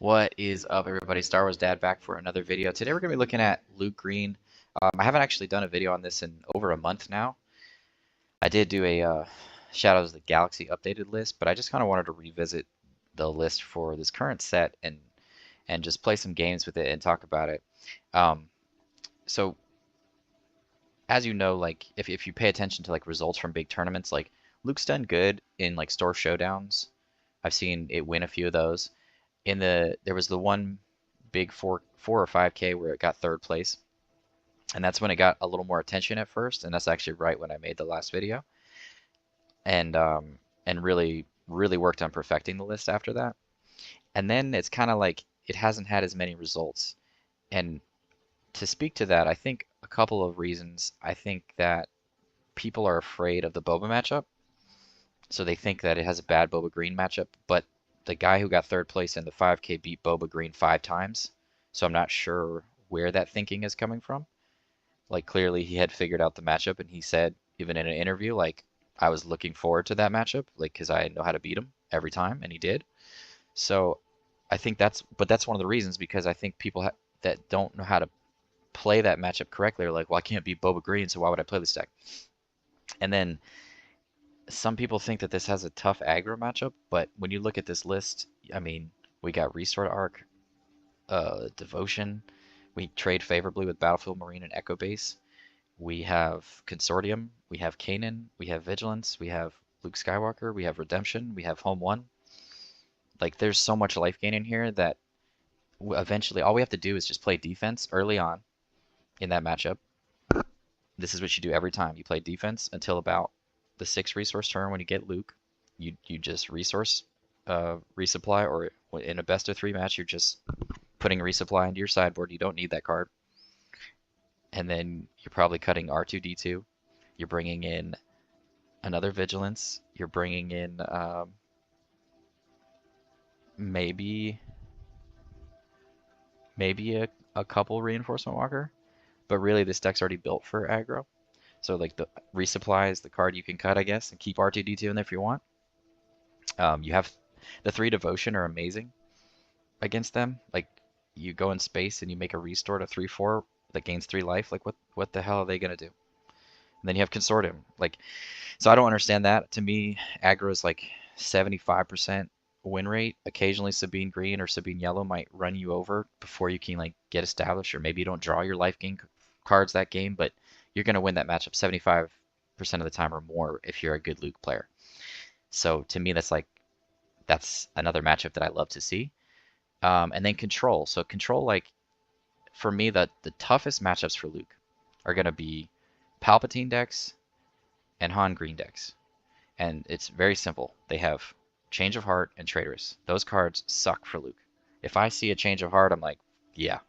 What is up, everybody? Star Wars Dad back for another video. Today we're going to be looking at Luke Green. I haven't actually done a video on this in over a month now. I did do a Shadows of the Galaxy updated list, but I just kind of wanted to revisit the list for this current set and just play some games with it and talk about it. So as you know, like if you pay attention to like results from big tournaments, like Luke's done good in like store showdowns. I've seen it win a few of those. There was the one big 4 or 5K where it got third place, and that's when it got a little more attention at first, and that's actually right when I made the last video, and really worked on perfecting the list after that. And then it's kind of like it hasn't had as many results. And to speak to that, I think a couple of reasons. I think that people are afraid of the Boba matchup, so they think that it has a bad Boba Green matchup, but the guy who got third place in the 5K beat Boba Green 5 times, so I'm not sure where that thinking is coming from. Like, clearly he had figured out the matchup, and he said, even in an interview, like, I was looking forward to that matchup, like, because I know how to beat him every time, and he did. So I think that's one of the reasons, because I think people that don't know how to play that matchup correctly are like, well, I can't beat Boba Green, so why would I play this deck? And then some people think that this has a tough aggro matchup, but when you look at this list, I mean, we got Restore Arc, Devotion, we trade favorably with Battlefield Marine and Echo Base, we have Consortium, we have Kanan, we have Vigilance, we have Luke Skywalker, we have Redemption, we have Home 1. Like, there's so much life gain in here that eventually all we have to do is just play defense early on in that matchup. This is what you do every time. You play defense until about the 6 resource turn. When you get Luke, you just resource resupply, or in a best of 3 match, you're just putting resupply into your sideboard. You don't need that card. And then you're probably cutting R2-D2. You're bringing in another Vigilance. You're bringing in maybe a couple Reinforcement Walker. But really, this deck's already built for aggro. So like the Resupply is the card you can cut, I guess, and keep R2-D2 in there if you want. You have the 3 Devotion are amazing against them. Like, you go in space and you make a restore to 3/4 that gains 3 life. Like, what the hell are they gonna do? And then you have Consortium. Like, so I don't understand that. To me, aggro is like 75% win rate. Occasionally Sabine Green or Sabine Yellow might run you over before you can like get established, or maybe you don't draw your life gain cards that game, but you're going to win that matchup 75% of the time or more if you're a good Luke player. So to me, that's another matchup that I love to see. And then Control. So Control, like, for me, the toughest matchups for Luke are going to be Palpatine decks and Han Green decks. And it's very simple. They have Change of Heart and Traitorous. Those cards suck for Luke. If I see a Change of Heart, I'm like, yeah,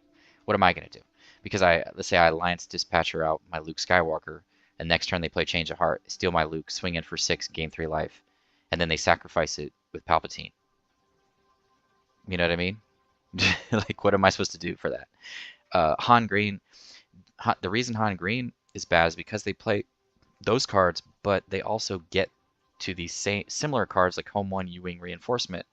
what am I going to do? Because let's say I Alliance Dispatcher out my Luke Skywalker, and next turn they play Change of Heart, steal my Luke, swing in for 6, gain 3 life, and then they sacrifice it with Palpatine. You know what I mean? Like, what am I supposed to do for that? Han Green, the reason Han Green is bad is because they play those cards, but they also get to these similar cards like Home 1, U-Wing, Reinforcement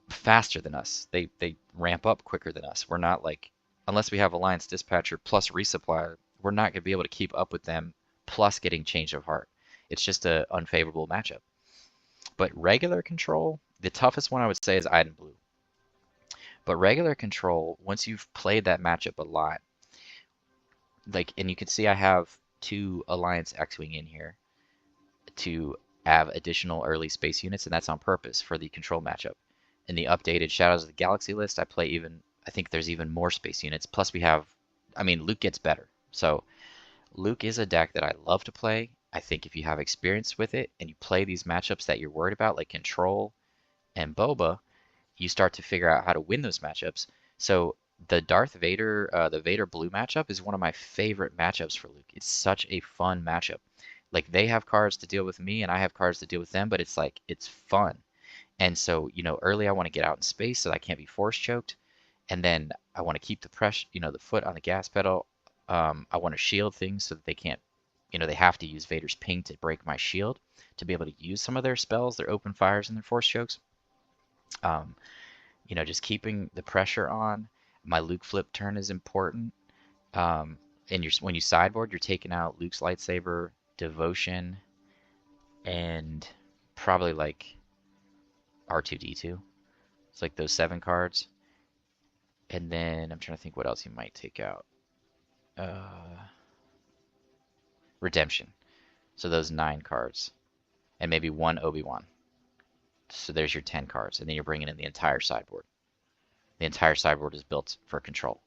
faster than us. They ramp up quicker than us. We're not like, unless we have Alliance Dispatcher plus Resupply, we're not going to be able to keep up with them, plus getting Change of Heart. It's just an unfavorable matchup. But regular Control, the toughest one I would say is Iden Blue. But regular Control, once you've played that matchup a lot, like, and you can see I have 2 Alliance X-Wing in here to have additional early space units, and that's on purpose for the Control matchup. In the updated Shadows of the Galaxy list, I think there's even more space units. Plus we have, I mean, Luke gets better. So Luke is a deck that I love to play. I think if you have experience with it and you play these matchups that you're worried about, like Control and Boba, you start to figure out how to win those matchups. So the Darth Vader, the Vader Blue matchup is one of my favorite matchups for Luke. It's such a fun matchup. Like, they have cards to deal with me and I have cards to deal with them, but it's like, it's fun. And so, you know, early I want to get out in space so that I can't be force choked. And then I want to keep the pressure, you know, the foot on the gas pedal. I want to shield things so that they can't, you know, they have to use Vader's ping to break my shield to be able to use some of their spells, their open fires, and their force chokes. just keeping the pressure on. My Luke flip turn is important. Um, and when you sideboard, you're taking out Luke's lightsaber, devotion, and probably like R2D2. It's like those 7 cards. And then I'm trying to think what else you might take out. Redemption. So those 9 cards. And maybe 1 Obi-Wan. So there's your 10 cards. And then you're bringing in the entire sideboard. The entire sideboard is built for control.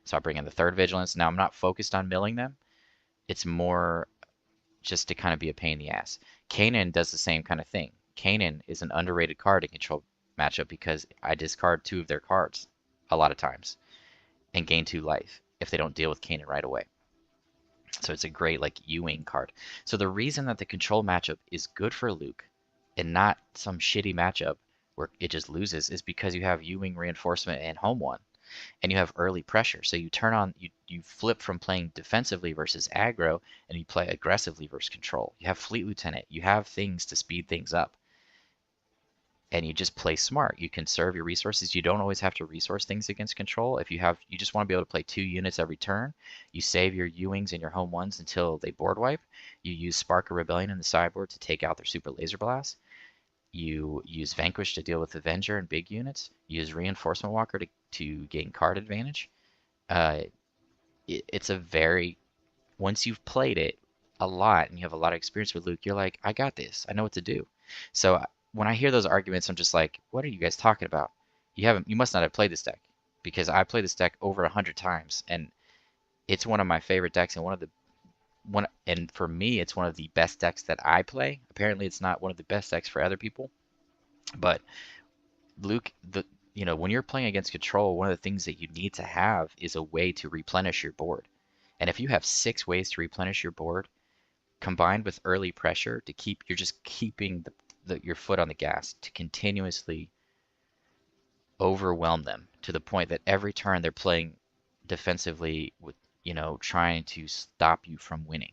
So I bring in the 3rd Vigilance. Now I'm not focused on milling them. It's more just to kind of be a pain in the ass. Kanan does the same kind of thing. Kanan is an underrated card in control matchup because I discard 2 of their cards a lot of times and gain 2 life if they don't deal with Kanan right away. So it's a great like U-wing card. So the reason that the control matchup is good for Luke and not some shitty matchup where it just loses is because you have U-wing reinforcement and home one, and you have early pressure. So you turn on, you flip from playing defensively versus aggro, and you play aggressively versus control. You have Fleet Lieutenant. You have things to speed things up. And you just play smart. You conserve your resources. You don't always have to resource things against control. If you just want to be able to play 2 units every turn, you save your U-wings and your home ones until they board wipe. You use Spark of Rebellion in the sideboard to take out their Super Laser Blast. You use Vanquish to deal with Avenger and big units. You use Reinforcement Walker to gain card advantage. It's a very, once you've played it a lot and you have a lot of experience with Luke, you're like, I got this. I know what to do. So when I hear those arguments, I'm just like, what are you guys talking about? You must not have played this deck, because I played this deck over 100 times, and it's one of my favorite decks, and and for me, it's one of the best decks that I play. Apparently, it's not one of the best decks for other people, but Luke, when you're playing against control, one of the things that you need to have is a way to replenish your board. And if you have 6 ways to replenish your board, combined with early pressure you're just keeping your foot on the gas to continuously overwhelm them to the point that every turn they're playing defensively with, trying to stop you from winning.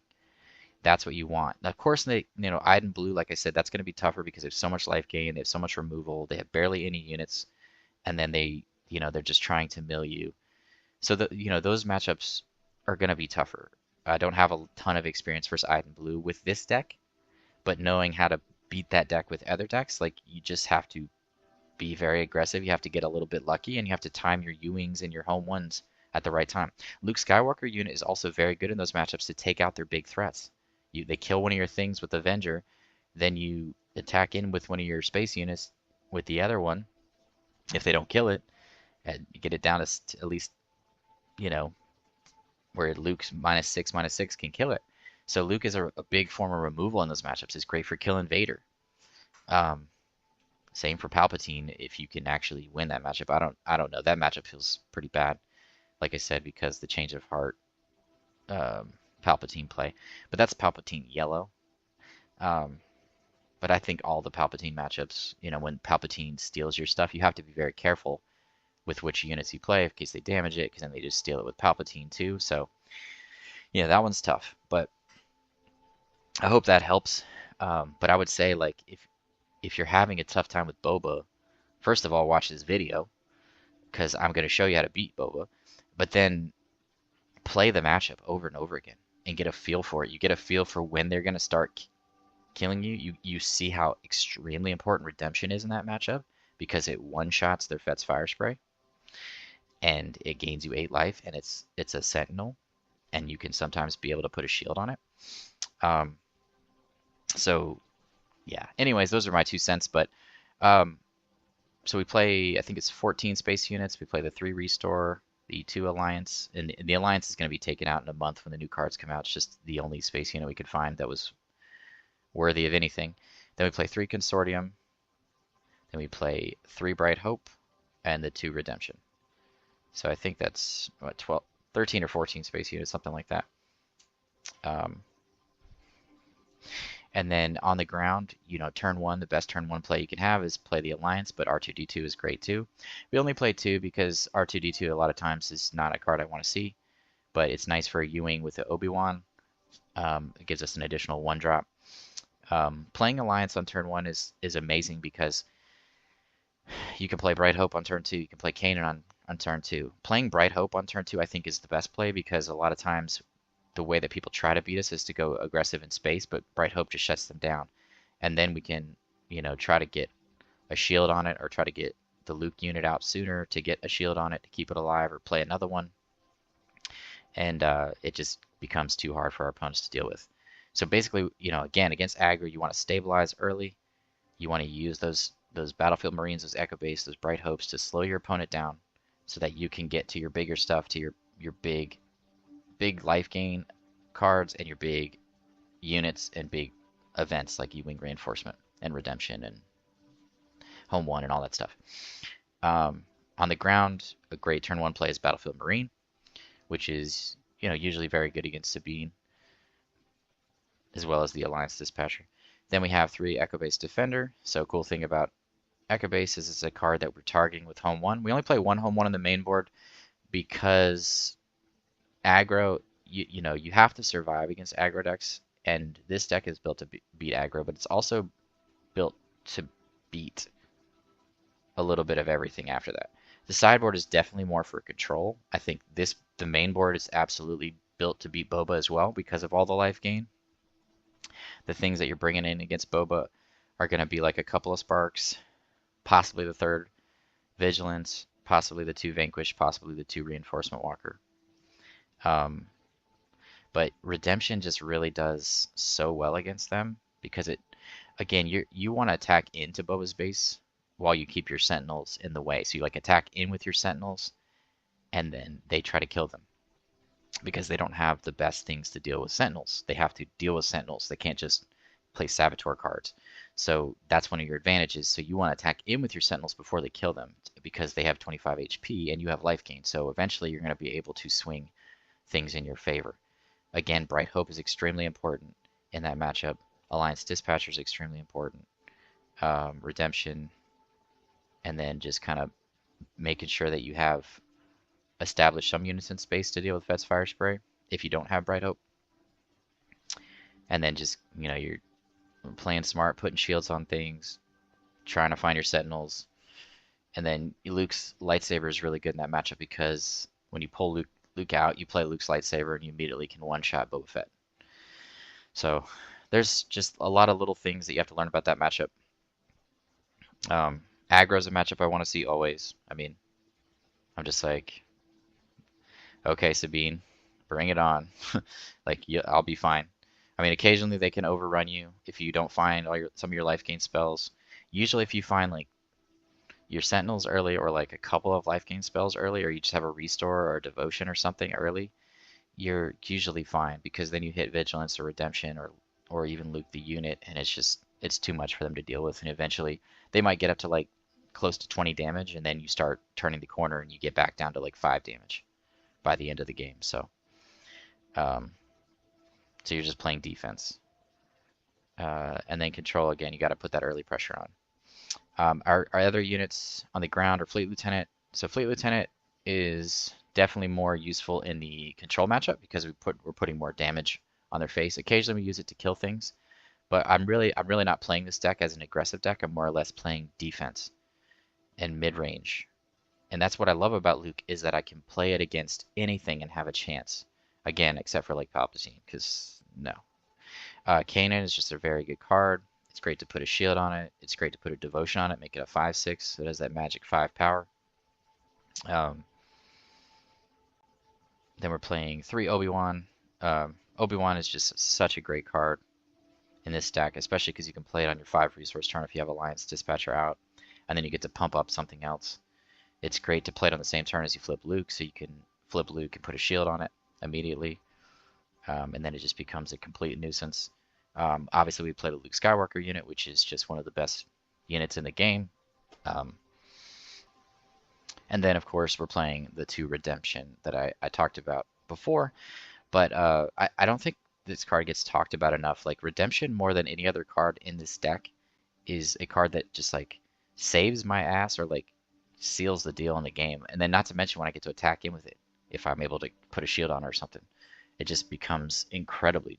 That's what you want. Now, of course, Iden Blue, like I said, that's going to be tougher because they have so much life gain, they have so much removal, they have barely any units, and then they're just trying to mill you. So those matchups are going to be tougher. I don't have a ton of experience versus Iden Blue with this deck, but knowing how to beat that deck with other decks, like, you just have to be very aggressive. You have to get a little bit lucky, and you have to time your U-wings and your home ones at the right time. Luke Skywalker unit is also very good in those matchups to take out their big threats. They kill one of your things with Avenger, then you attack in with one of your space units with the other one. If they don't kill it, and you get it down to at least, where Luke's -6/-6 can kill it. So Luke is a big form of removal in those matchups. It's great for killing Vader. Same for Palpatine if you can actually win that matchup. I don't know. That matchup feels pretty bad, like I said, because the change of heart Palpatine play. But that's Palpatine yellow. But I think all the Palpatine matchups, when Palpatine steals your stuff, you have to be very careful with which units you play in case they damage it, because then they just steal it with Palpatine too. So yeah, that one's tough. But I hope that helps. But I would say, like, if you're having a tough time with Boba, first of all, watch this video, because I'm going to show you how to beat Boba. But then play the matchup over and over again and get a feel for it. You get a feel for when they're going to start killing you. You see how extremely important Redemption is in that matchup, because it one-shots their Fet's Fire Spray, and it gains you 8 life, and it's a Sentinel, and you can sometimes be able to put a shield on it. So yeah, anyways, those are my 2 cents. But so we play, I think it's 14 space units. We play the 3 Restore, the 2 Alliance, and the Alliance is going to be taken out in a month when the new cards come out. It's just the only space unit we could find that was worthy of anything. Then we play 3 Consortium. Then we play 3 Bright Hope and the 2 Redemption. So I think that's what, 13 or 14 space units, something like that. And then on the ground, turn 1, the best turn 1 play you can have is play the Alliance, but R2-D2 is great too. We only play 2 because R2-D2 a lot of times is not a card I want to see, but it's nice for a U-wing with the Obi-Wan. It gives us an additional 1-drop. Playing Alliance on turn 1 is amazing, because You can play Bright Hope on turn 2. You can play Kanan on turn 2. Playing Bright Hope on turn 2, I think, is the best play because a lot of times the way that people try to beat us is to go aggressive in space, but Bright Hope just shuts them down. And then we can, try to get a shield on it or try to get the Luke unit out sooner to get a shield on it to keep it alive or play another one. And it just becomes too hard for our opponents to deal with. So basically, again, against aggro, you want to stabilize early. You want to use those Battlefield Marines, those Echo Base, those Bright Hopes to slow your opponent down so that you can get to your bigger stuff, to your big life gain cards and your big units and big events like U-Wing Reinforcement and Redemption and Home 1 and all that stuff. On the ground, a great turn 1 play is Battlefield Marine, which is usually very good against Sabine, as well as the Alliance Dispatcher. Then we have 3 Echo Base Defender. So cool thing about Echo Base is it's a card that we're targeting with Home 1. We only play 1 Home 1 on the main board because aggro, you have to survive against aggro decks, and this deck is built to beat aggro, but it's also built to beat a little bit of everything after that. The sideboard is definitely more for control. I think the main board is absolutely built to beat Boba as well because of all the life gain. The things that you're bringing in against Boba are going to be like a couple of sparks, possibly the 3rd Vigilance, possibly the 2 Vanquish, possibly the 2 Reinforcement Walker. But Redemption just really does so well against them because again, you want to attack into Boba's base while you keep your Sentinels in the way. So you like attack in with your Sentinels, and then they try to kill them because they don't have the best things to deal with Sentinels. They have to deal with Sentinels. They can't just play Saboteur cards. So that's one of your advantages. So you want to attack in with your Sentinels before they kill them because they have 25 HP and you have life gain. So eventually you're going to be able to swing things in your favor. Again, Bright Hope is extremely important in that matchup. Alliance Dispatcher is extremely important. Redemption, and then just kind of making sure that you have established some units in space to deal with Vet's Fire Spray if you don't have Bright Hope. And then just, you're playing smart, putting shields on things, trying to find your Sentinels. And then Luke's Lightsaber is really good in that matchup because when you pull Luke out, you play Luke's Lightsaber and you immediately can one-shot Boba Fett. So there's just a lot of little things that you have to learn about that matchup. Aggro is a matchup I want to see always. I mean, I'm just like, okay, Sabine, bring it on. Like, yeah, I'll be fine. I mean, occasionally they can overrun you if you don't find some of your life gain spells. Usually if you find like your Sentinels early or like a couple of life gain spells early, or you just have a Restore or a Devotion or something early, you're usually fine because then you hit Vigilance or Redemption or even Luke the unit, and it's too much for them to deal with, and eventually they might get up to like close to 20 damage, and then you start turning the corner and you get back down to like 5 damage by the end of the game. So you're just playing defense. And then control, again, you got to put that early pressure on. Our other units on the ground are Fleet Lieutenant. So Fleet Lieutenant is definitely more useful in the control matchup because we're putting more damage on their face. Occasionally we use it to kill things, but I'm really not playing this deck as an aggressive deck. I'm more or less playing defense and mid-range. And that's what I love about Luke, is that I can play it against anything and have a chance. Again, except for like Palpatine, because no. Kanan is just a very good card. It's great to put a shield on it. It's great to put a devotion on it, make it a 5/6, so it has that magic 5 power. Then we're playing 3 Obi-Wan. Obi-Wan is just such a great card in this deck, especially because you can play it on your 5 resource turn if you have Alliance Dispatcher out, and then you get to pump up something else. It's great to play it on the same turn as you flip Luke, so you can flip Luke and put a shield on it immediately, and then it just becomes a complete nuisance. Obviously, we play the Luke Skywalker unit, which is just one of the best units in the game. And then, of course, we're playing the 2 Redemption that I talked about before, but I don't think this card gets talked about enough. Like, Redemption, more than any other card in this deck, is a card that just, like, saves my ass or, like, seals the deal in the game. And then not to mention when I get to attack in with it, if I'm able to put a shield on or something, it just becomes incredibly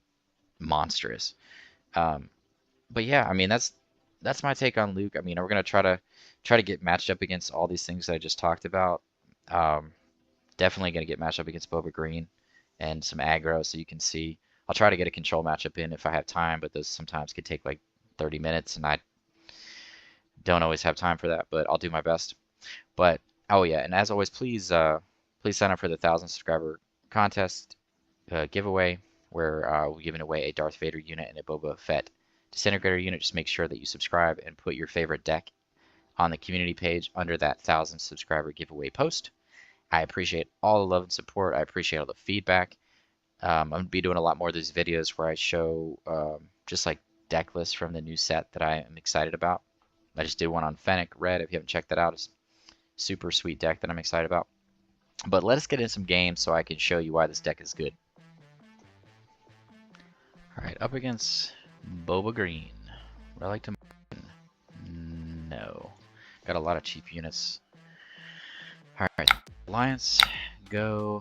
monstrous. But yeah, I mean, that's that's my take on Luke. I mean, we're gonna try to get matched up against all these things that I just talked about. Um, Definitely gonna get matched up against Boba Green and some aggro, so you can see. I'll try to get a control matchup in if I have time, but those sometimes could take like 30 minutes, and I don't always have time for that, but I'll do my best. But oh yeah, and as always, please sign up for the 1,000 subscriber contest giveaway, where we're giving away a Darth Vader unit and a Boba Fett disintegrator unit. Just make sure that you subscribe and put your favorite deck on the community page under that 1,000 subscriber giveaway post. I appreciate all the love and support. I appreciate all the feedback. I'm going to be doing a lot more of these videos where I show just like deck lists from the new set that I am excited about. I just did one on Fennec Red. If you haven't checked that out, it's a super sweet deck that I'm excited about. But let us get in some games so I can show you why this deck is good. Alright, up against Boba Green. Would I like to win? No. Got a lot of cheap units. Alright, Alliance, go,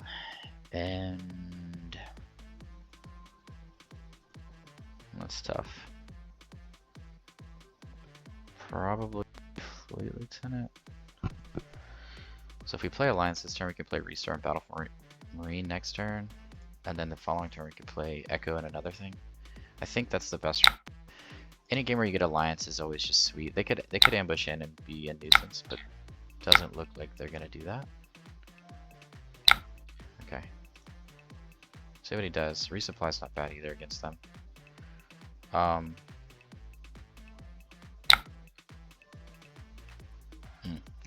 and that's tough. Probably Fleet Lieutenant. So if we play Alliance this turn, we can play Restore and Battle for Marine next turn, and then the following turn we can play Echo and another thing. I think that's the best. Any game where you get Alliance is always just sweet. They could ambush in and be a nuisance, but it doesn't look like they're gonna do that. Okay. See what he does. Resupply's not bad either against them.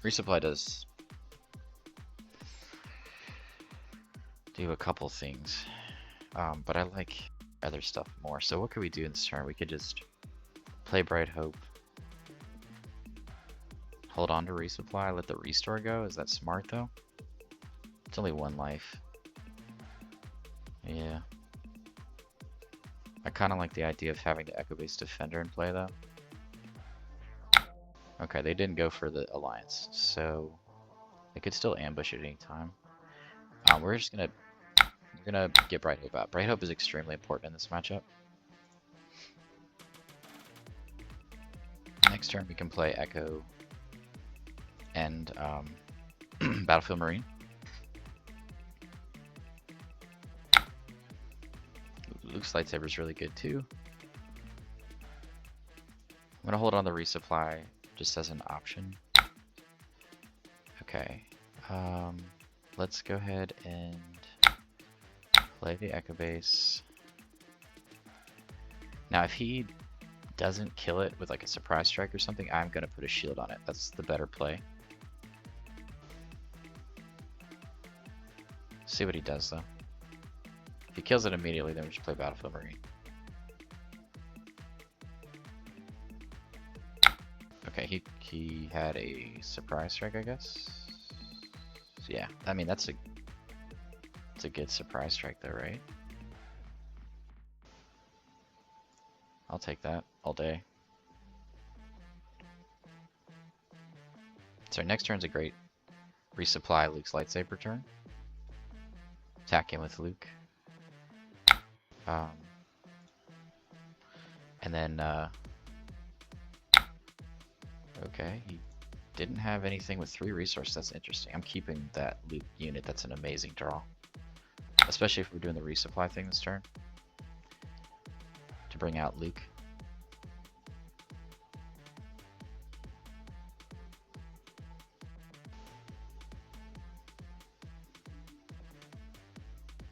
Resupply does do a couple things, but I like other stuff more. So what could we do in this turn? We could just play Bright Hope, hold on to Resupply, let the Restore go. Is that smart though? It's only one life. Yeah. I kind of like the idea of having the Echo Base Defender in play though. Okay, they didn't go for the Alliance, so they could still ambush at any time. We're gonna get Bright Hope out. Bright Hope is extremely important in this matchup. Next turn we can play Echo and Battlefield Marine. Luke's Lightsaber is really good too. I'm gonna hold on the Resupply just as an option. Okay, let's go ahead and play the Echo Base. Now if he doesn't kill it with like a surprise strike or something, I'm gonna put a shield on it. That's the better play. See what he does though. If he kills it immediately, then we just play Battlefield Marine. Okay, he had a surprise strike, I guess. So yeah, I mean it's a good surprise strike though, right? I'll take that all day. So next turn's a great Resupply Luke's Lightsaber turn. Attack him with Luke. And then okay, he didn't have anything with 3 resources. That's interesting. I'm keeping that Luke unit. That's an amazing draw. Especially if we're doing the Resupply thing this turn. To bring out Luke.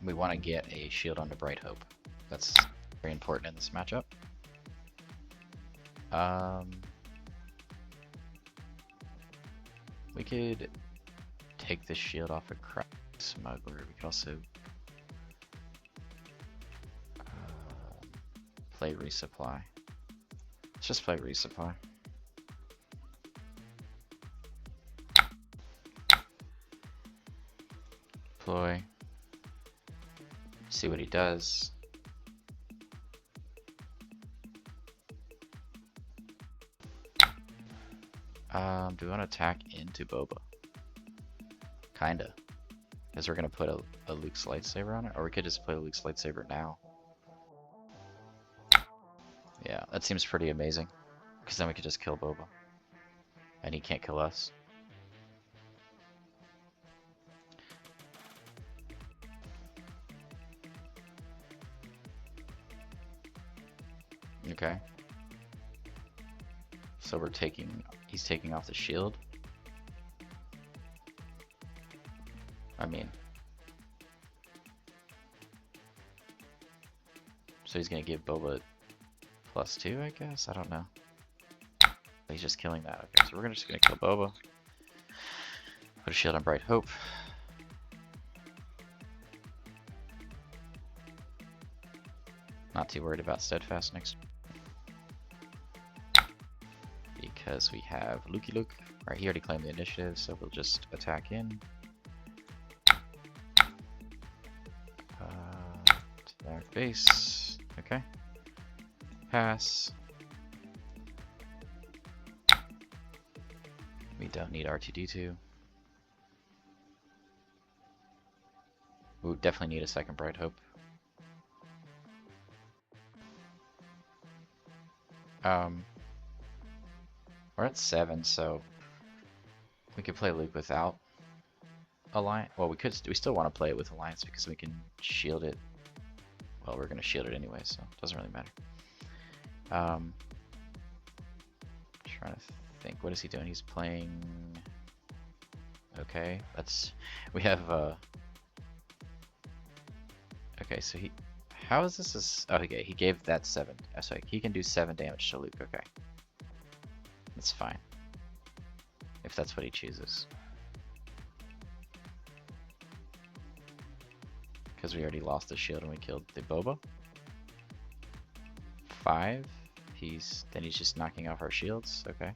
We want to get a shield onto Bright Hope. That's very important in this matchup. We could take the shield off a Crack Smuggler. We could also play Resupply. Let's just play Resupply. Deploy. See what he does. Do we want to attack into Boba? Kinda. Because we're going to put a Luke's Lightsaber on it. Or we could just play Luke's Lightsaber now. Yeah, that seems pretty amazing. Because then we could just kill Boba. And he can't kill us. Okay. So he's taking off the shield. I mean. So he's gonna give Boba +2, I guess? I don't know. He's just killing that. Okay, so we're just gonna kill Boba. Put a shield on Bright Hope. Not too worried about Steadfast next. Because we have Lukey Luke. Right, he already claimed the initiative, so we'll just attack in. To their base. Okay. Pass. We don't need R2-D2. We would definitely need a second Bright Hope. We're at 7, so we could play Luke without Alliance. Well, we still want to play it with Alliance because we can shield it. Well, we're gonna shield it anyway, so it doesn't really matter. Trying to think, what is he doing? He's playing. Okay, we have. Okay, so how is this? Oh, okay, he gave that 7. So he can do 7 damage to Luke. Okay. That's fine. If that's what he chooses. Because we already lost the shield and we killed the Boba. 5. Then he's just knocking off our shields. Okay.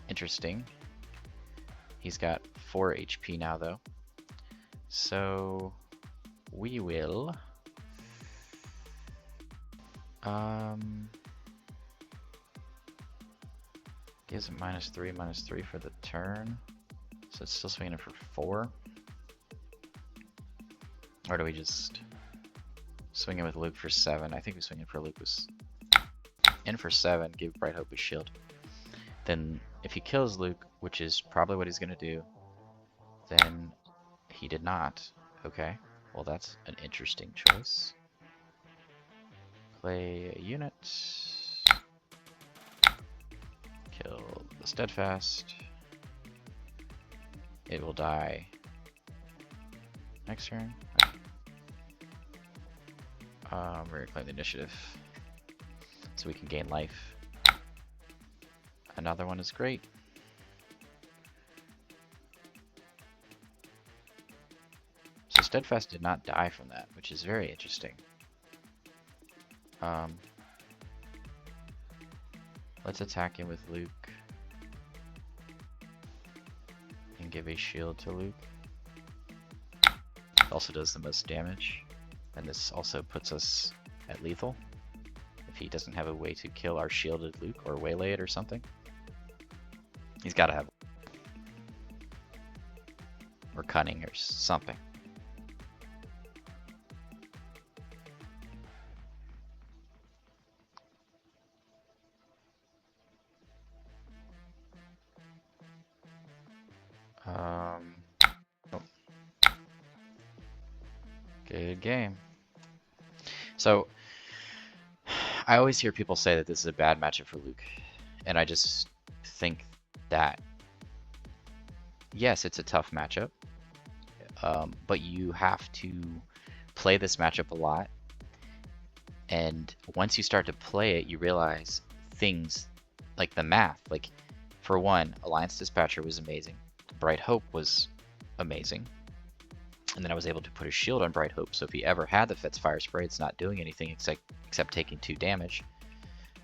Interesting. He's got 4 HP now though. So we will gives it -3 for the turn. So it's still swinging for 4. Or do we just swing in with Luke for 7? I think we swing in for Luke was in for 7, give Bright Hope a shield. Then if he kills Luke, which is probably what he's gonna do, then he did not. Okay, well that's an interesting choice. Play a unit. Kill the Steadfast. It will die next turn. Okay. We're gonna claim the initiative so we can gain life. Another one is great. So Steadfast did not die from that, which is very interesting. Let's attack him with Luke and give a shield to Luke. It also does the most damage, and this also puts us at lethal if he doesn't have a way to kill our shielded Luke or waylay it or something. He's got to have or cunning or something. Oh. Good game. So, I always hear people say that this is a bad matchup for Luke, and I just think that, yes, it's a tough matchup, but you have to play this matchup a lot, and once you start to play it, you realize things like the math. Like, for one, Alliance Dispatcher was amazing. Bright Hope was amazing. And then I was able to put a shield on Bright Hope, so if he ever had the Fet's Fire Spray, it's not doing anything except taking 2 damage.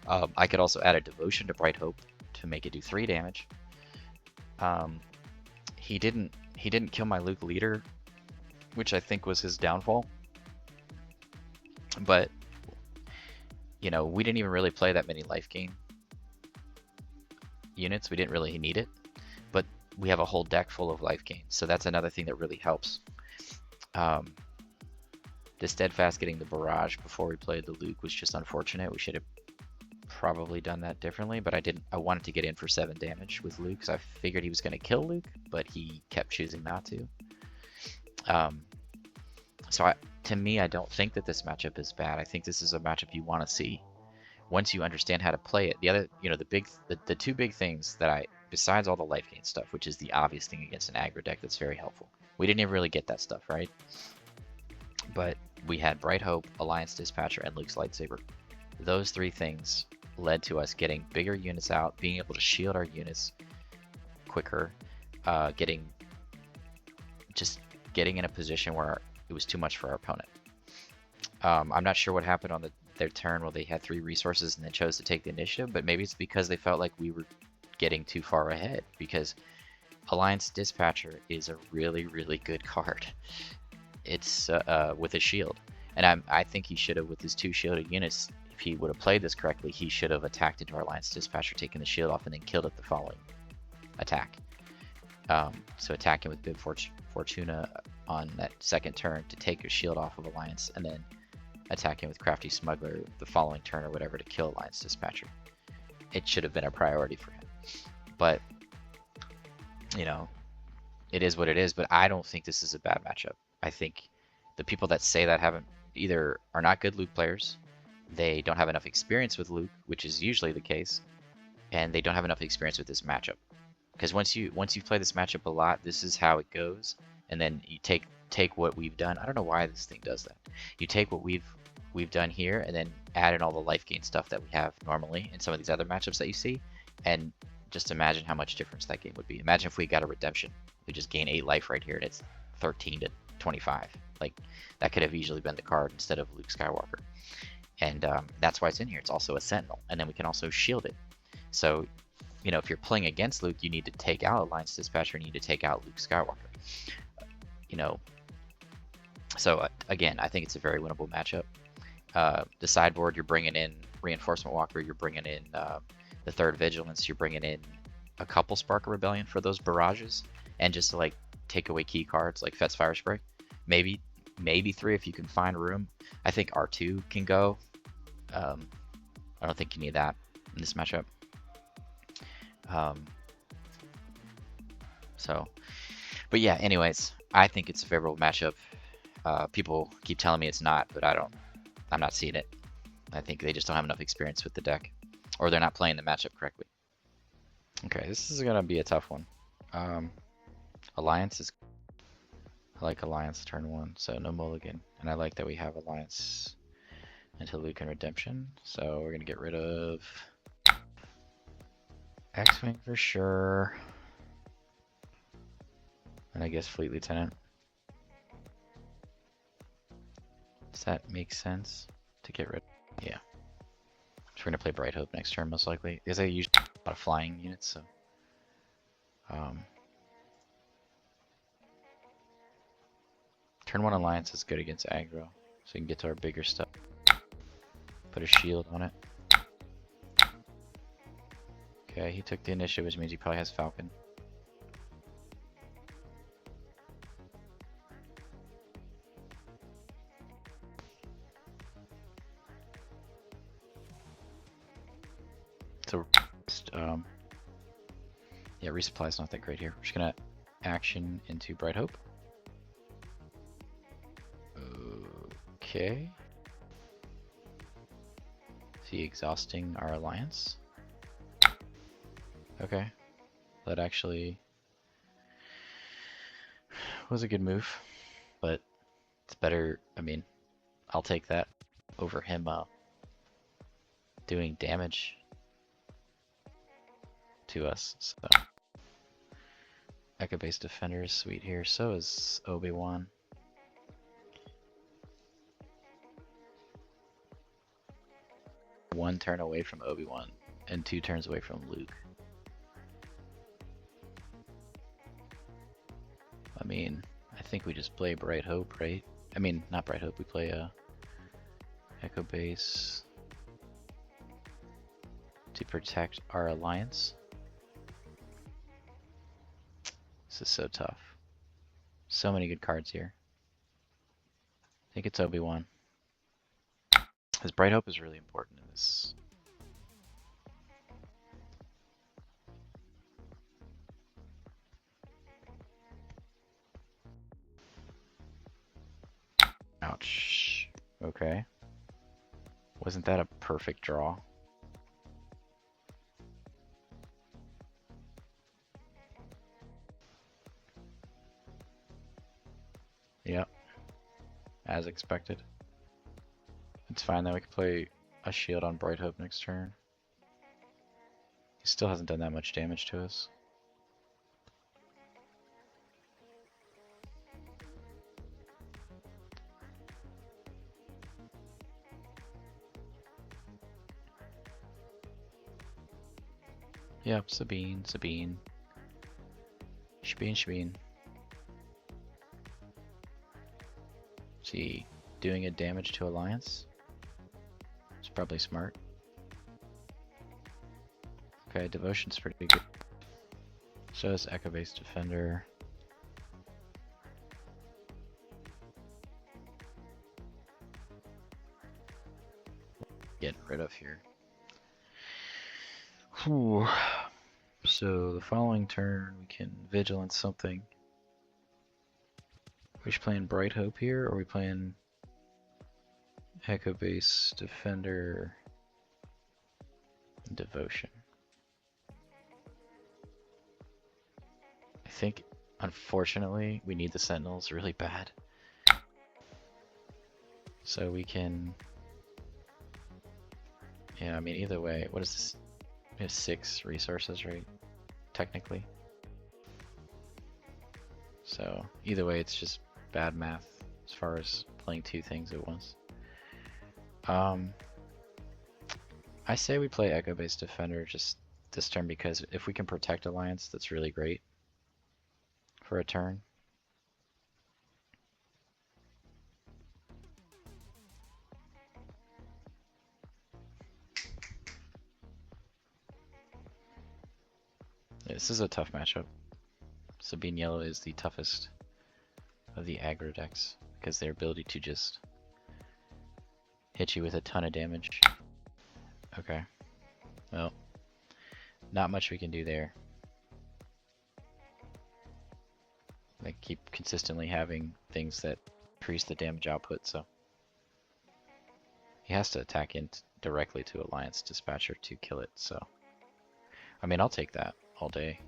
I could also add a Devotion to Bright Hope to make it do 3 damage. He didn't kill my Luke leader, which I think was his downfall. But, you know, we didn't even really play that many life gain units. We didn't really need it. But we have a whole deck full of life gain, so that's another thing that really helps. The Steadfast getting the barrage before we played the Luke was just unfortunate. We should have probably done that differently, but I didn't. I wanted to get in for 7 damage with Luke, because I figured he was going to kill Luke, but he kept choosing not to. So to me, I don't think that this matchup is bad. I think this is a matchup you want to see once you understand how to play it. The other, the two big things that besides all the life gain stuff, which is the obvious thing against an aggro deck that's very helpful. We didn't even really get that stuff, right? But we had Bright Hope, Alliance Dispatcher, and Luke's Lightsaber. Those 3 things led to us getting bigger units out, being able to shield our units quicker, getting in a position where it was too much for our opponent. I'm not sure what happened on their turn where they had 3 resources and then chose to take the initiative, but maybe it's because they felt like we were getting too far ahead, because Alliance Dispatcher is a really, really good card. It's with a shield, and I think he should have, with his 2 shielded units, if he would have played this correctly, he should have attacked into our Alliance Dispatcher, taking the shield off, and then killed it the following attack. So attacking with Bib Fortuna on that second turn to take your shield off of Alliance, and then attacking with Crafty Smuggler the following turn or whatever to kill Alliance Dispatcher. It should have been a priority for him. But, it is what it is, but I don't think this is a bad matchup. I think the people that say that either are not good Luke players, they don't have enough experience with Luke, which is usually the case, and they don't have enough experience with this matchup. Because once you play this matchup a lot, this is how it goes, and then you take what we've done. I don't know why this thing does that. You take what we've done here, and then add in all the life gain stuff that we have normally in some of these other matchups that you see, and just imagine how much difference that game would be. Imagine if we got a redemption. We just gain 8 life right here, and it's 13 to 25. Like, that could have easily been the card instead of Luke Skywalker. And that's why it's in here. It's also a Sentinel, and then we can also shield it. So, if you're playing against Luke, you need to take out Alliance Dispatcher, and you need to take out Luke Skywalker. So again, I think it's a very winnable matchup. The sideboard, you're bringing in Reinforcement Walker, you're bringing in the 3rd Vigilance, you're bringing in a couple Spark of Rebellion for those barrages, and just to take away key cards like Fet's Fire Spray. Maybe 3 if you can find room. I think R2 can go. I don't think you need that in this matchup. But yeah, anyways, I think it's a favorable matchup. People keep telling me it's not, but I'm not seeing it. I think they just don't have enough experience with the deck, or they're not playing the matchup correctly. Okay, this is gonna be a tough one. Alliance is, I like Alliance turn 1, so no mulligan, and I like that we have Alliance until Luke and Redemption, so we're gonna get rid of X-Wing for sure. And I guess Fleet Lieutenant. Does that make sense to get rid of? Yeah. So we're gonna play Bright Hope next turn most likely, because I use a lot of flying units, so turn 1 Alliance is good against aggro, so we can get to our bigger stuff. Put a shield on it. Okay, he took the initiative, which means he probably has Falcon. So, yeah, resupply is not that great here. We're just gonna action into Bright Hope. Okay. See, exhausting our alliance. Okay, that actually was a good move, but it's better. I mean, I'll take that over him doing damage to us. So Echo Base Defender is sweet here. So is Obi-Wan. One turn away from Obi-Wan and 2 turns away from Luke. I mean, I think we just play Bright Hope, right? I mean, not Bright Hope, we play Echo Base to protect our alliance. This is so tough. So many good cards here. I think it's Obi-Wan. Because Bright Hope is really important in this. Okay. Wasn't that a perfect draw? Yep. As expected. It's fine though, we can play a shield on Bright Hope next turn. He still hasn't done that much damage to us. Yep, Sabine. Sabine, Sabine. Is he doing a damage to Alliance? It's probably smart. Okay, Devotion's pretty good. So is Echo Base Defender. Get rid of here. Whew. So the following turn we can Vigilance something. Are we playing Bright Hope here, or are we playing Echo Base Defender and Devotion? I think, unfortunately, we need the Sentinels really bad. So we can... Yeah, I mean, either way, what is this? We have 6 resources, right? Technically. So, either way, it's just bad math as far as playing 2 things at once. I say we play Echo Base Defender just this turn because if we can protect Alliance, that's really great for a turn. This is a tough matchup. Sabine Yellow is the toughest of the aggro decks because their ability to just hit you with a ton of damage. Okay. Well, not much we can do there. They keep consistently having things that increase the damage output, so he has to attack in directly to Alliance Dispatcher to kill it, so I mean, I'll take that all day.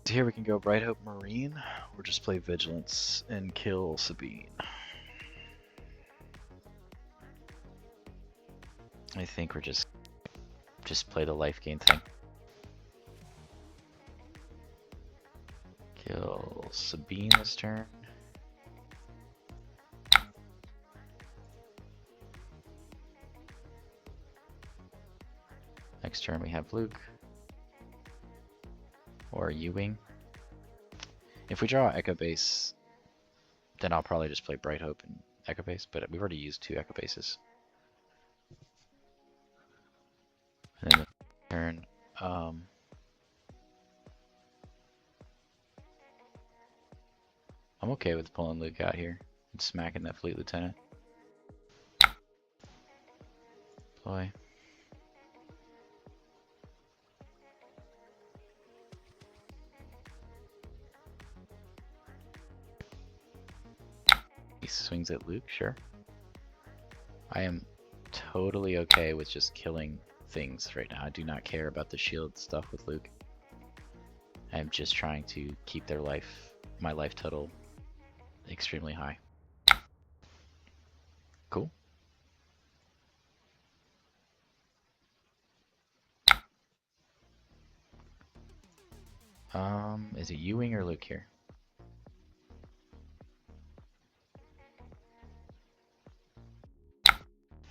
Here we can go Bright Hope Marine, or just play Vigilance and kill Sabine. I think we're just play the life gain thing. Kill Sabine this turn. Next turn we have Luke. Or U-Wing. If we draw Echo Base, then I'll probably just play Bright Hope and Echo Base, but we've already used 2 Echo Bases. And then the turn, I'm okay with pulling Luke out here and smacking that Fleet Lieutenant. Deploy. He swings at Luke, sure. I am totally okay with just killing things right now. I do not care about the shield stuff with Luke. I'm just trying to keep their life, my life total, extremely high. Cool. Is it U-Wing or Luke here?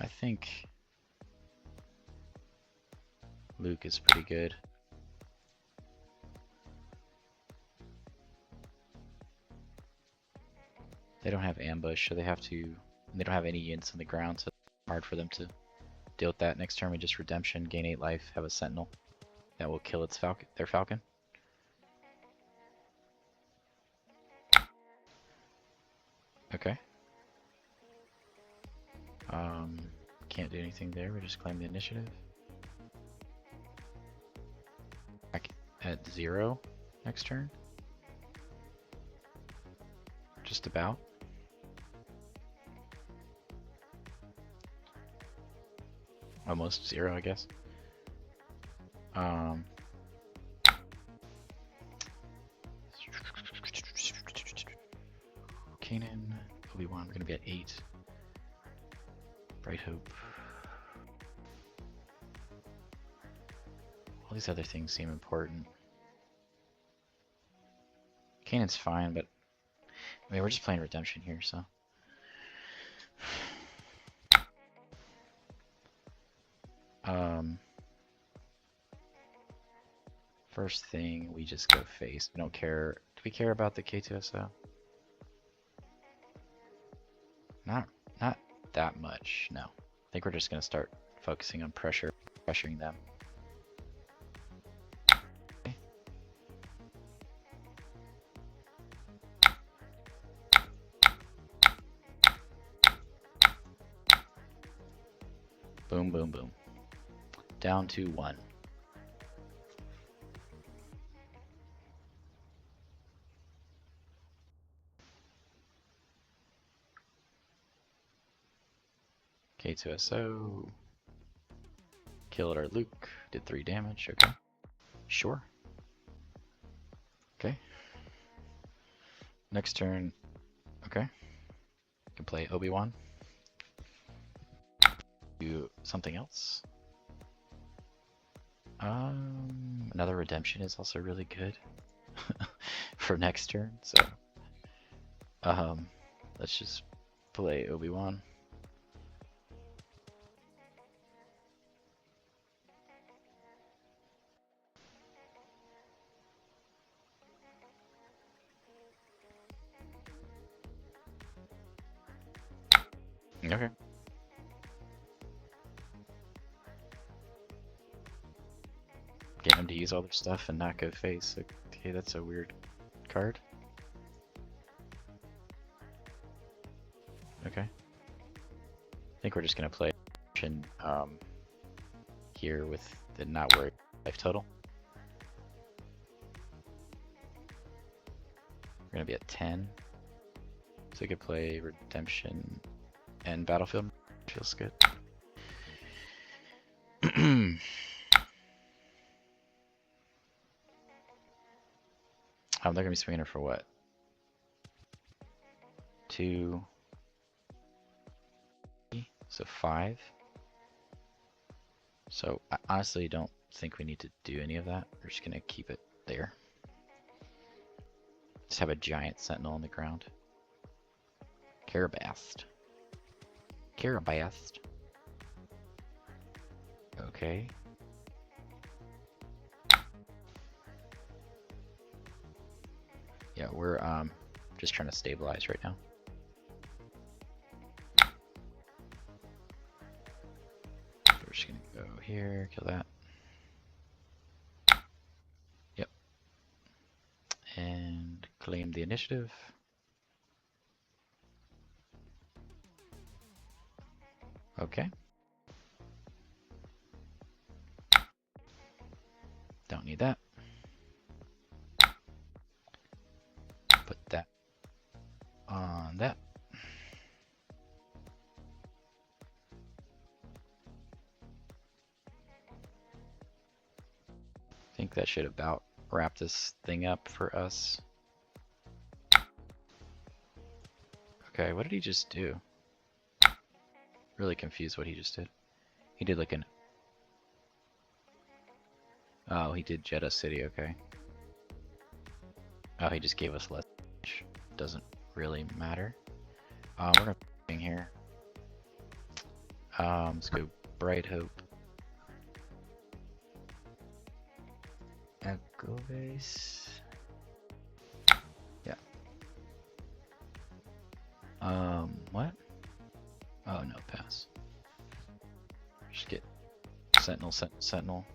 I think Luke is pretty good. They don't have ambush, so they have to. They don't have any units on the ground, so it's hard for them to deal with that. Next turn we just redemption, gain 8 life, have a sentinel that will kill its falcon. Their falcon. Okay. Can't do anything there. We just claim the initiative. Back at 0 next turn. Just about. Almost 0, I guess. Kanan, Obi-Wan, we're gonna be at 8. Bright Hope. All these other things seem important. Kanan's fine, but I mean, we're just playing Redemption here, so. First thing, we just go face. We don't care. Do we care about the K2SO? Not that much, no. I think we're just gonna start focusing on pressuring them. Okay. Boom, boom, boom. Down to 1. K2SO. Killed our Luke. Did 3 damage. Okay. Sure. Okay. Next turn. Okay. Can play Obi-Wan. Do something else. Another Redemption is also really good for next turn. So, let's just play Obi-Wan. Okay. Get them to use all their stuff and not go face. Okay, that's a weird card. Okay. I think we're just gonna play here with the not worry life total. We're gonna be at 10. So we could play Redemption and Battlefield. Feels good. They're gonna be swinging her for what? 2, so 5. So I honestly don't think we need to do any of that. We're just gonna keep it there. Just have a giant sentinel on the ground. Carabast. Carabast. Okay. Yeah, we're just trying to stabilize right now. We're just gonna go here, kill that. Yep. And claim the initiative. Okay. Don't need that. Put that on that. I think that should about wrap this thing up for us. Okay, what did he just do? Really confused what he just did. He did like an... Oh, he did Jeddah City, okay. Oh, he just gave us less, which doesn't really matter. We're gonna put here. Let's go Bright Hope. Echo base. Yeah. What? Oh no, pass. Just get Sentinel, Sentinel.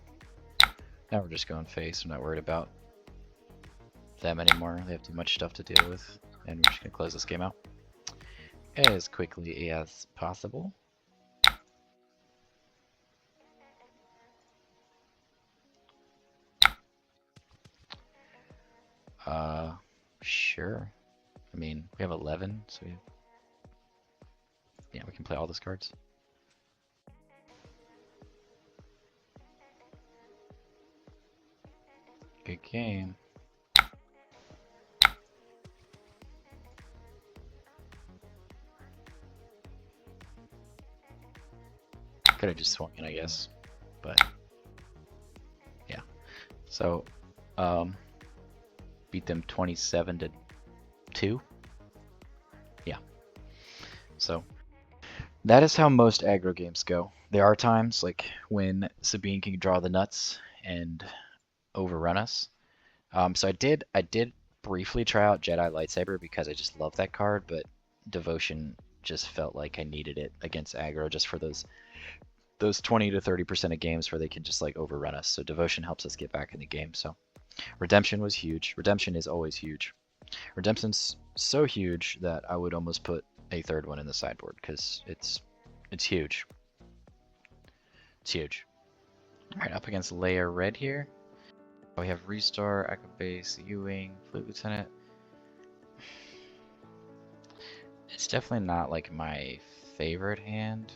Now we're just going face. I'm not worried about them anymore. They have too much stuff to deal with. And we're just gonna close this game out as quickly as possible. Sure. I mean, we have 11, so yeah, we can play all those cards. Good game. Could have just swung in, I guess, but yeah. So, beat them 27-2. Yeah. So that is how most aggro games go. There are times like when Sabine can draw the nuts and overrun us. So I did briefly try out Jedi Lightsaber because I just love that card, but Devotion just felt like I needed it against aggro just for those 20 to 30% of games where they can just like overrun us. So Devotion helps us get back in the game. So Redemption was huge. Redemption is always huge. Redemption's so huge that I would almost put a third one in the sideboard because it's huge. It's huge. All right, up against Leia Red here. We have Restore, Echo Base, U-Wing, Fleet Lieutenant. It's definitely not like my favorite hand.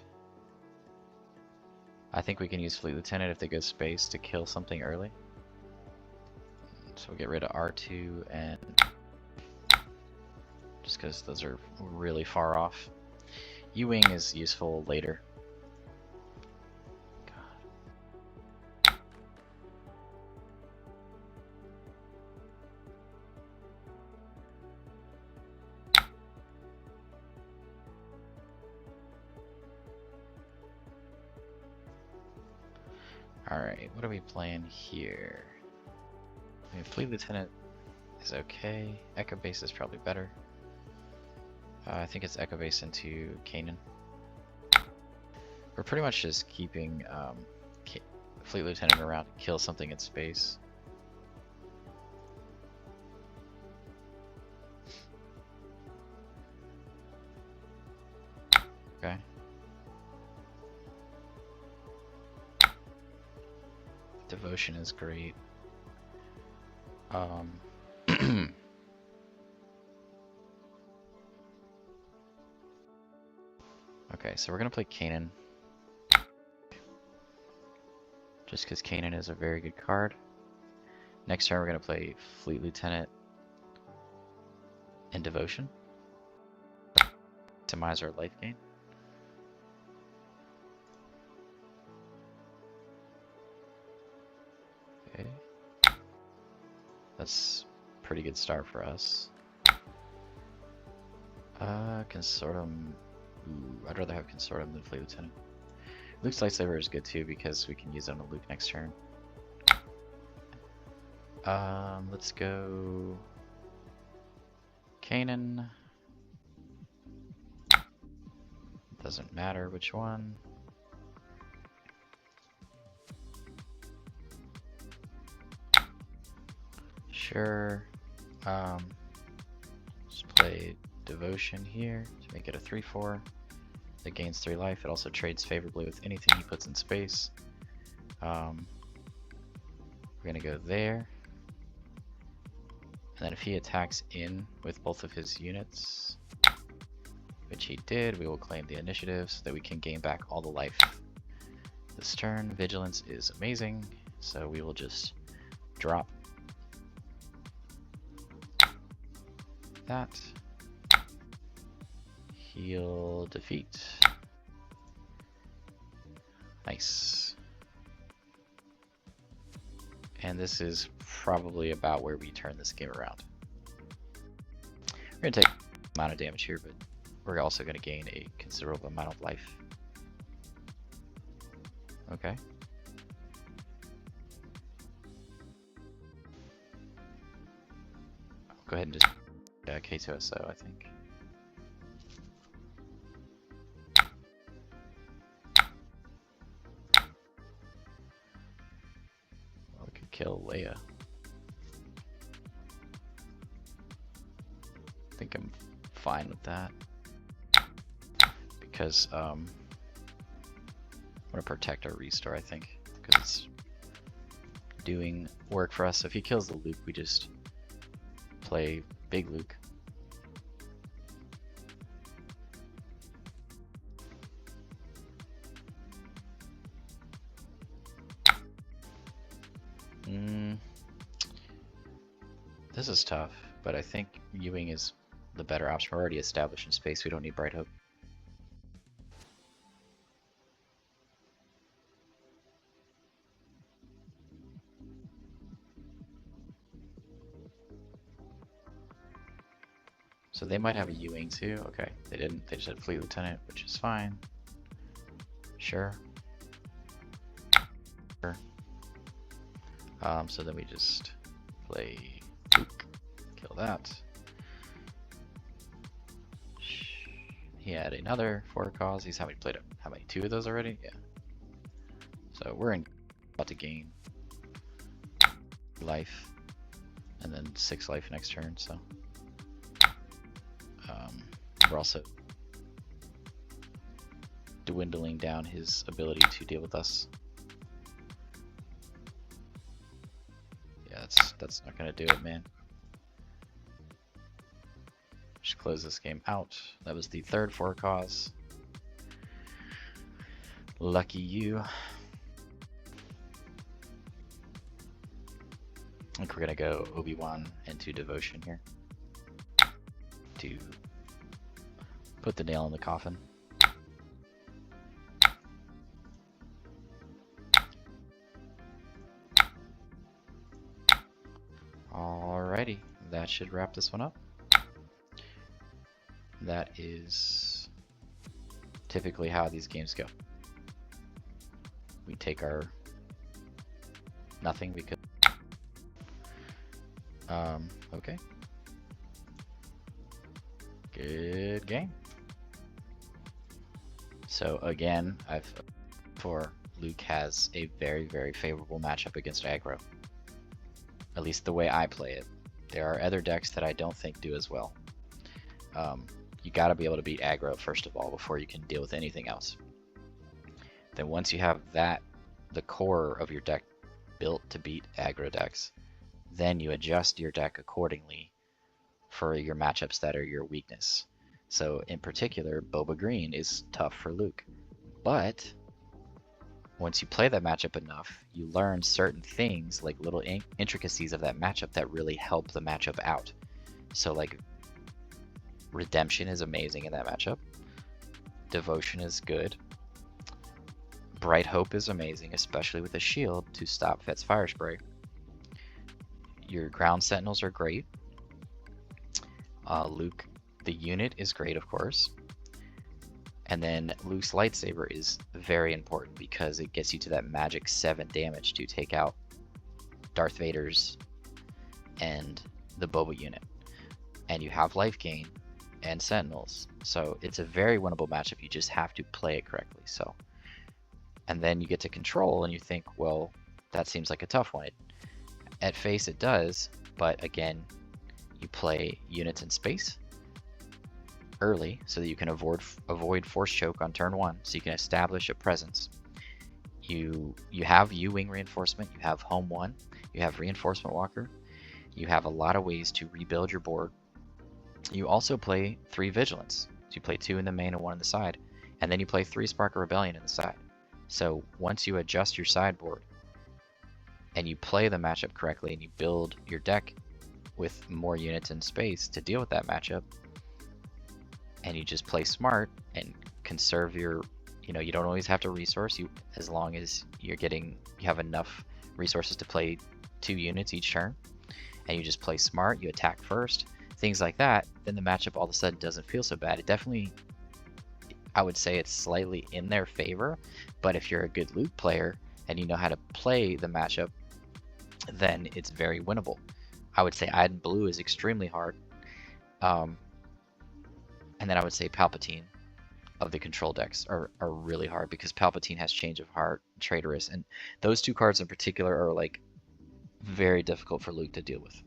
I think we can use Fleet Lieutenant if they go space to kill something early. So we'll get rid of R2 and just because those are really far off. U-Wing is useful later. God. Alright, what are we playing here? I mean, Fleet Lieutenant is okay. Echo Base is probably better. I think it's Echo Base into Kanan. We're pretty much just keeping Fleet Lieutenant around to kill something in space. Okay. Devotion is great. Okay, so we're gonna play Kanan. Just because Kanan is a very good card. Next turn we're gonna play Fleet Lieutenant and Devotion. Optimize our life gain. Okay. That's a pretty good start for us. Consortium. Ooh, I'd rather have Consortium than Fleet Lieutenant. Luke's Lightsaber is good too because we can use it on Luke next turn. Let's go Kanan. Doesn't matter which one. Sure. Just play Devotion here to make it a 3/4. It gains 3 life. It also trades favorably with anything he puts in space. We're gonna go there. And then if he attacks in with both of his units, which he did, we will claim the initiative so that we can gain back all the life this turn. Vigilance is amazing, so we will just drop that. Heal, defeat. Nice. And this is probably about where we turn this game around. We're going to take a amount of damage here, but we're also going to gain a considerable amount of life. Okay. I'll go ahead and just K2SO, I think. Kill Leia. I think I'm fine with that because I want to protect our restore, I think, because it's doing work for us. So if he kills the Luke, we just play big Luke. Mm, this is tough, but I think Ewing is the better option. We're already established in space. We don't need Bright Hope. So they might have a Ewing too. Okay, they didn't. They just had Fleet Lieutenant, which is fine. Sure. Sure. So then we just play Luke. Kill that. He had another 4 cause. He's how many played it? How many? 2 of those already? Yeah. So we're about to gain life, and then 6 life next turn. So we're also dwindling down his ability to deal with us. Yeah, that's not gonna do it, man. Just close this game out. That was the 3rd 4 cause. Lucky you. I think we're gonna go Obi-Wan into Devotion here to put the nail in the coffin. Alrighty, that should wrap this one up. That is typically how these games go. We take our nothing because okay. Good game. So again, Luke has a very, very favorable matchup against aggro. At least the way I play it. There are other decks that I don't think do as well. You gotta be able to beat aggro first of all before you can deal with anything else. Then once you have that, the core of your deck built to beat aggro decks, then you adjust your deck accordingly for your matchups that are your weakness. So in particular, Boba Green is tough for Luke. But once you play that matchup enough, you learn certain things like little intricacies of that matchup that really help the matchup out. So like Redemption is amazing in that matchup. Devotion is good. Bright Hope is amazing, especially with a shield to stop Fett's Fire Spray. Your Ground Sentinels are great. Luke, the unit, is great, of course. And then Luke's Lightsaber is very important because it gets you to that magic 7 damage to take out Darth Vader's and the Boba unit. And you have life gain and Sentinels. So it's a very winnable matchup. You just have to play it correctly. So, and then you get to control and you think, well, that seems like a tough one. At face it does, but again, you play units in space early so that you can avoid force choke on turn 1, so you can establish a presence. You have U-Wing reinforcement, you have Home 1, you have Reinforcement Walker, you have a lot of ways to rebuild your board. You also play 3 Vigilance, so you play 2 in the main and 1 on the side, and then you play 3 Spark of Rebellion in the side. So once you adjust your sideboard and you play the matchup correctly and you build your deck with more units in space to deal with that matchup, and you just play smart and conserve your, you don't always have to resource, as long as you have enough resources to play 2 units each turn, and you just play smart, you attack first, things like that, then the matchup all of a sudden doesn't feel so bad. It definitely, I would say it's slightly in their favor, but if you're a good Luke player and you know how to play the matchup, then it's very winnable. I would say Iden Blue is extremely hard. And then I would say Palpatine of the control decks are really hard because Palpatine has Change of Heart, Traitorous, and those 2 cards in particular are like very difficult for Luke to deal with.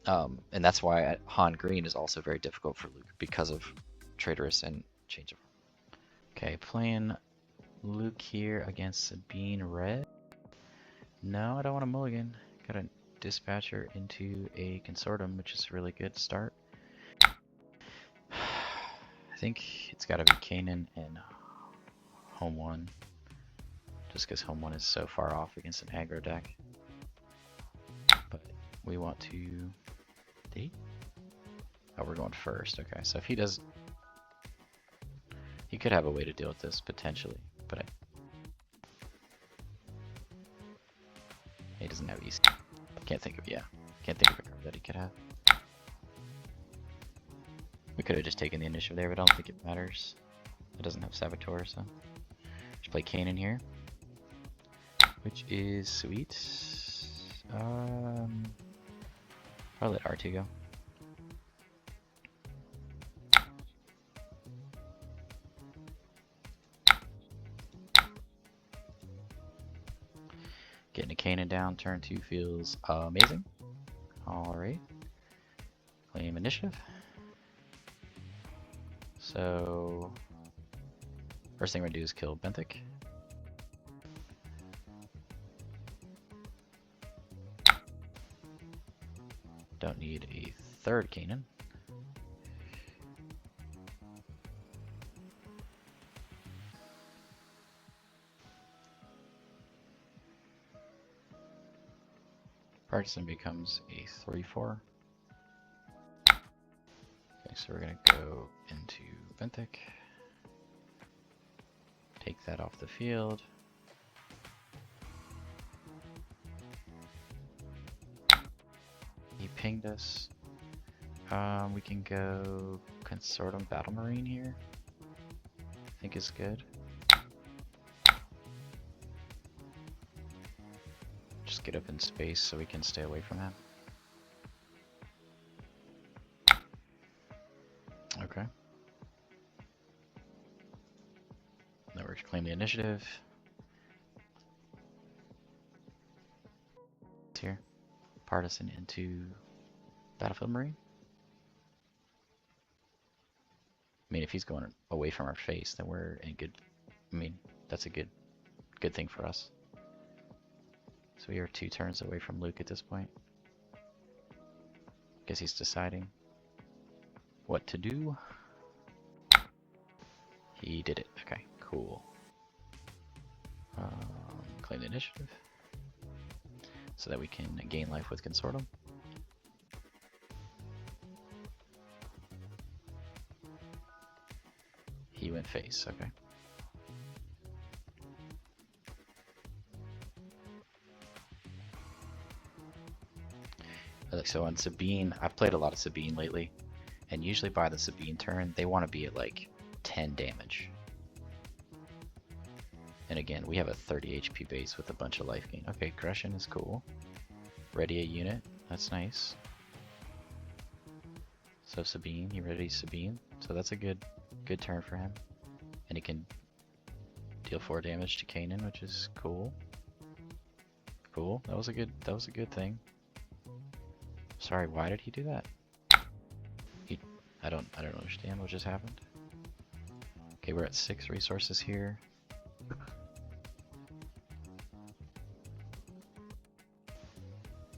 And that's why Han Green is also very difficult for Luke because of Traitorous and Change of Heart. Okay, playing Luke here against Sabine Red. No, I don't want a mulligan. Got a Dispatcher into a Consortium, which is a really good start. I think it's got to be Kanan and Home 1, just because Home 1 is so far off against an aggro deck. we want to... Date? Oh, we're going first. Okay, so if he does... He could have a way to deal with this, potentially, but he doesn't have easy. Can't think of a card that he could have. We could have just taken the initiative there, but I don't think it matters. It doesn't have Saboteur, so just play Kanan here, which is sweet. I'll let R2 go. Getting a Kanan down, turn 2 feels amazing. Alright. Claim initiative. So, first thing we're gonna do is kill Benthic. Don't need a third Kanan. Partisan becomes a 3/4. Okay, so we're gonna go into Benthic. Take that off the field. He pinged us. We can go Consortium Battle Marine here. I think is good. Just get up in space so we can stay away from him. Okay. Now we're claim the initiative. It's here. Partisan into Battlefield Marine. I mean, if he's going away from our face, then we're in good. I mean, that's a good thing for us. So we are 2 turns away from Luke at this point. Guess he's deciding what to do. He did it. Okay, cool. Claim the initiative so that we can gain life with Consortium. He went face, okay. So on Sabine, I've played a lot of Sabine lately, and usually by the Sabine turn, they want to be at like 10 damage. And again, we have a 30 HP base with a bunch of life gain. Okay, aggression is cool. Ready a unit, that's nice. So Sabine, he readies Sabine, so that's a good turn for him. And he can deal 4 damage to Kanan, which is cool. Cool, that was a good thing. Sorry, why did he do that? I don't understand what just happened. Okay, we're at 6 resources here.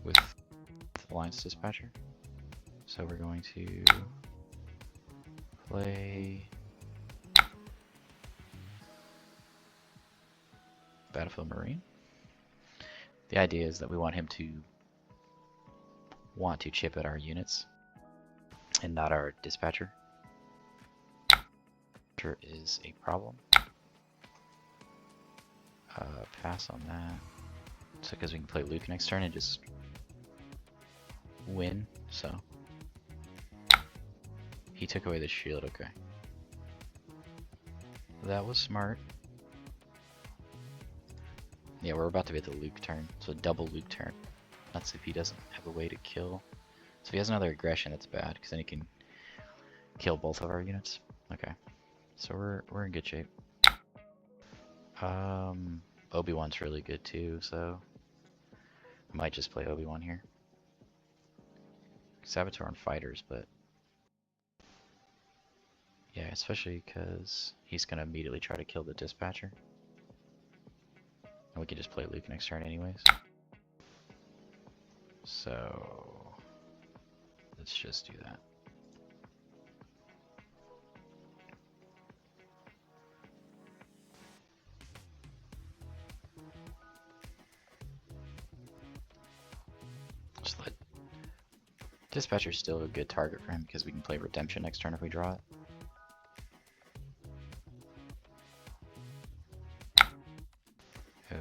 With Alliance Dispatcher. So we're going to play Battlefield Marine. The idea is that we want him to chip at our units and not our dispatcher. Is a problem. Pass on that. So because we can play Luke next turn and just win, so he took away the shield. Okay, that was smart. Yeah, we're about to be at the Luke turn, so double Luke turn. That's if he doesn't have a way to kill. So if he has another aggression, that's bad, because then he can kill both of our units. Okay, so we're in good shape. Obi-Wan's really good too, so I might just play Obi-Wan here. Saboteur on fighters, but yeah, especially because he's gonna immediately try to kill the dispatcher. And we can just play Luke next turn anyways. So let's just do that. Just let Dispatcher's still a good target for him because we can play Redemption next turn if we draw it.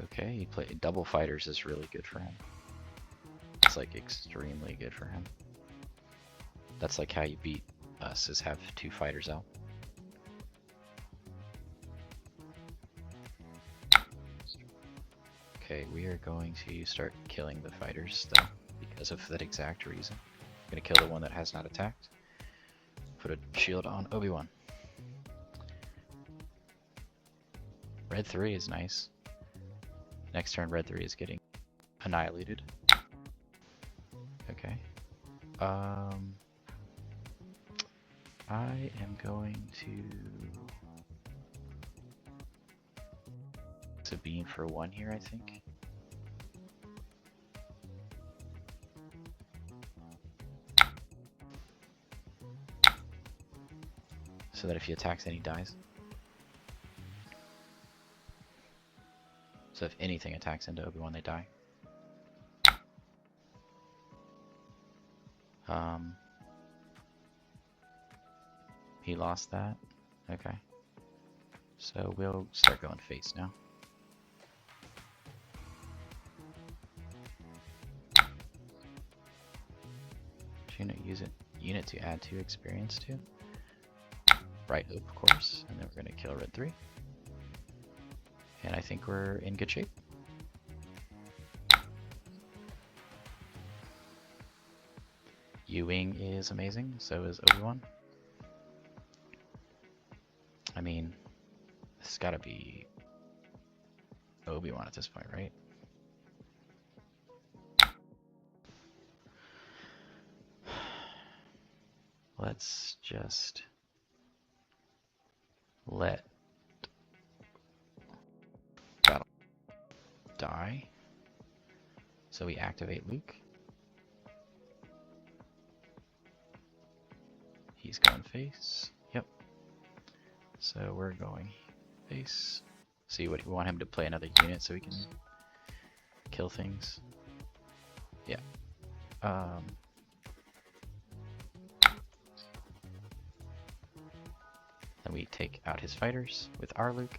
Okay, he played double fighters is really good for him. It's like extremely good for him. That's like how you beat us, is have 2 fighters out. Okay, we are going to start killing the fighters though, because of that exact reason. I'm gonna kill the one that has not attacked. Put a shield on Obi-Wan. Red 3 is nice. Next turn, Red 3 is getting annihilated. Okay. I am going to Sabine for 1 here, I think. So that if he attacks, then he dies. So if anything attacks into Obi-Wan, they die. He lost that. Okay. So we'll start going face now. Use it unit to add 2 experience to. Right hope, of course, and then we're going to kill Red 3. And I think we're in good shape. U-Wing is amazing, so is Obi-Wan. I mean, this has got to be Obi-Wan at this point, right? Let's just let battle die. So we activate Luke. He's going face. Yep. So we're going face. See what we want him to play another unit so we can kill things. Yeah. Then we take out his fighters with our Luke.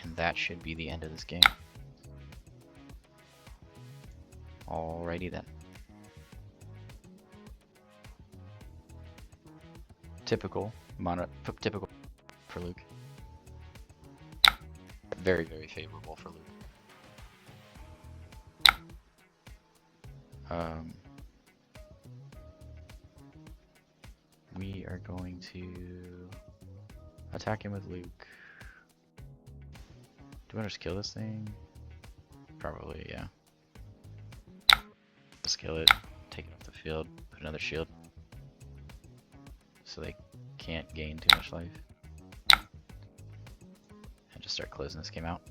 And that should be the end of this game. Alrighty then. Typical for Luke. Very, very favorable for Luke. We are going to attack him with Luke. Do we want to just kill this thing? Probably, yeah. Let's kill it, take it off the field, put another shield. So they can't gain too much life. And just start closing this game out.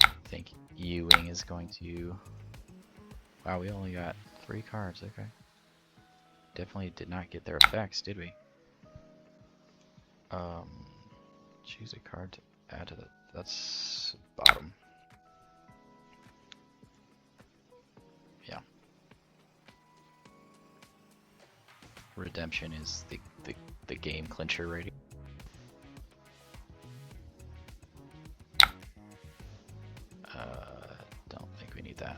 I think U-Wing is going to... Wow, we only got 3 cards, okay. Definitely did not get their effects, did we? Choose a card to add to the... That's bottom. Yeah. Redemption is the game clincher rating. Don't think we need that.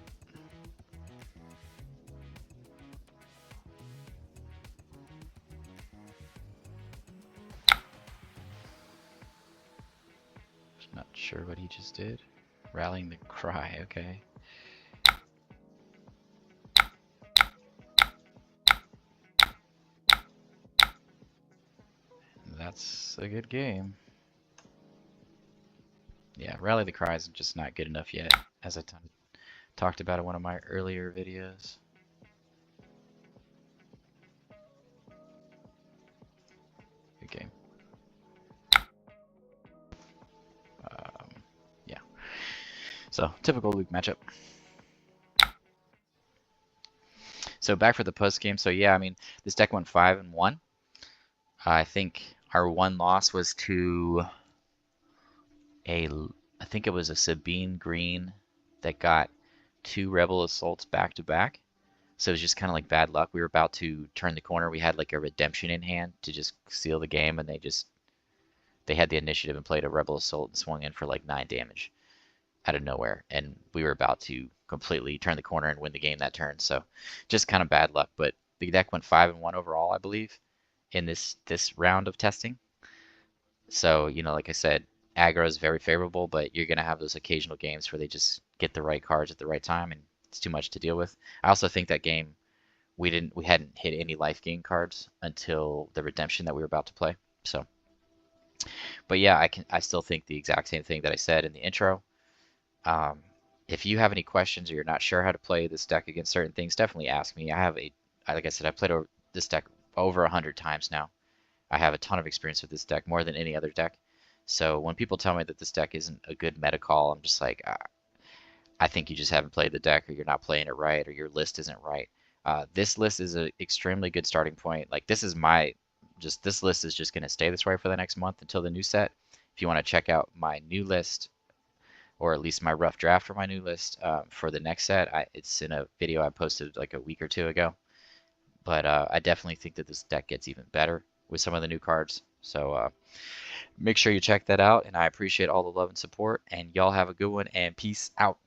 Not sure what he just did. Rallying the cry, okay. That's a good game. Yeah, Rally the Cry is just not good enough yet, as I talked about in one of my earlier videos. Good game. Yeah. So, typical Luke matchup. So, back for the post game. So, yeah, I mean, this deck went 5-1. I think our one loss was to a, I think it was a Sabine green that got 2 Rebel assaults back to back. So it was just kind of like bad luck. We were about to turn the corner. We had like a redemption in hand to just seal the game, and they had the initiative and played a Rebel assault and swung in for like 9 damage out of nowhere, and we were about to completely turn the corner and win the game that turn. So just kind of bad luck. But the deck went 5-1 overall, I believe, in this round of testing. So, like I said, aggro is very favorable, but you're gonna have those occasional games where they just get the right cards at the right time, and it's too much to deal with. I also think that game we hadn't hit any life gain cards until the redemption that we were about to play. So, but yeah, I still think the exact same thing that I said in the intro. Um, if you have any questions or you're not sure how to play this deck against certain things, definitely ask me. Like I said, I've played this deck over 100 times now. I have a ton of experience with this deck, more than any other deck. So when people tell me that this deck isn't a good meta call, I'm just like, I think you just haven't played the deck, or you're not playing it right, or your list isn't right. This list is an extremely good starting point. Like this list is just going to stay this way for the next month until the new set. If you want to check out my new list, or at least my rough draft for my new list for the next set, it's in a video I posted like a week or two ago. But I definitely think that this deck gets even better with some of the new cards. So make sure you check that out, and I appreciate all the love and support, and y'all have a good one, and peace out.